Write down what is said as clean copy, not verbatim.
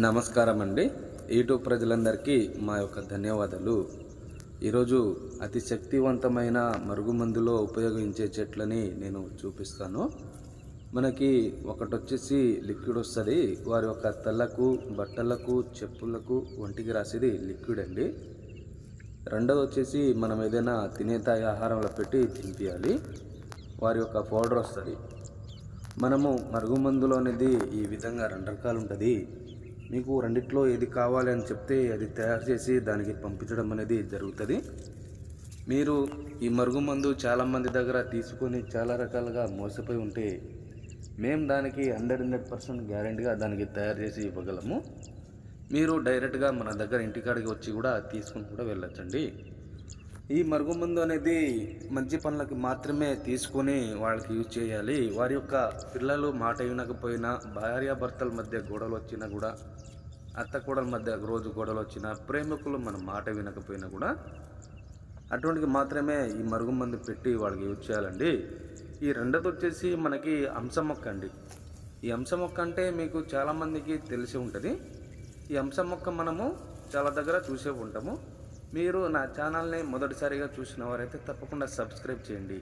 నమస్కారం అండి. యూట్యూబ్ ప్రజలందరికీ మా యొక్క ధన్యవాదాలు. ఈరోజు అతి శక్తివంతమైన మరుగుమందులో ఉపయోగించే చెట్లని నేను చూపిస్తాను. మనకి ఒకటొచ్చేసి లిక్విడ్ వస్తుంది. వారి యొక్క తలకు, బట్టలకు, చెప్పులకు, ఒంటికి రాసేది లిక్విడ్ అండి. రెండోది వచ్చేసి మనం ఏదైనా తినేతాయి ఆహారంలో పెట్టి తినిపియాలి. వారి యొక్క పౌడర్ వస్తుంది. మనము మరుగుమందులో అనేది ఈ విధంగా రెండు రకాలు ఉంటుంది. మీకు రెండిట్లో ఏది కావాలి అని చెప్తే అది తయారు చేసి దానికి పంపించడం అనేది జరుగుతుంది. మీరు ఈ మరుగుమందు చాలామంది దగ్గర తీసుకొని చాలా రకాలుగా మోసపోయి ఉంటే మేము దానికి 100% గ్యారెంటీగా దానికి తయారు చేసి ఇవ్వగలము. మీరు డైరెక్ట్గా మన దగ్గర ఇంటికాడికి వచ్చి కూడా తీసుకుని కూడా వెళ్ళొచ్చండి. ఈ మరుగుమందు అనేది మంచి పనులకి మాత్రమే తీసుకొని వాళ్ళకి యూజ్ చేయాలి. వారి యొక్క పిల్లలు మాట వినకపోయినా, భార్యాభర్తల మధ్య గొడవలు వచ్చినా కూడా, అత్తకోడల మధ్య రోజు గొడవలు వచ్చినా, ప్రేమికులు మన మాట వినకపోయినా కూడా అటువంటికి మాత్రమే ఈ మరుగుమందు పెట్టి వాళ్ళకి యూజ్ చేయాలండి. ఈ రెండోది వచ్చేసి మనకి హంస మొక్క అండి. ఈ హంస మొక్క అంటే మీకు చాలామందికి తెలిసి ఉంటుంది. ఈ హంస మొక్క మనము చాలా దగ్గర చూసే ఉంటాము. మీరు నా ఛానల్ని మొదటిసారిగా చూసిన వారైతే తప్పకుండా సబ్స్క్రైబ్ చేయండి.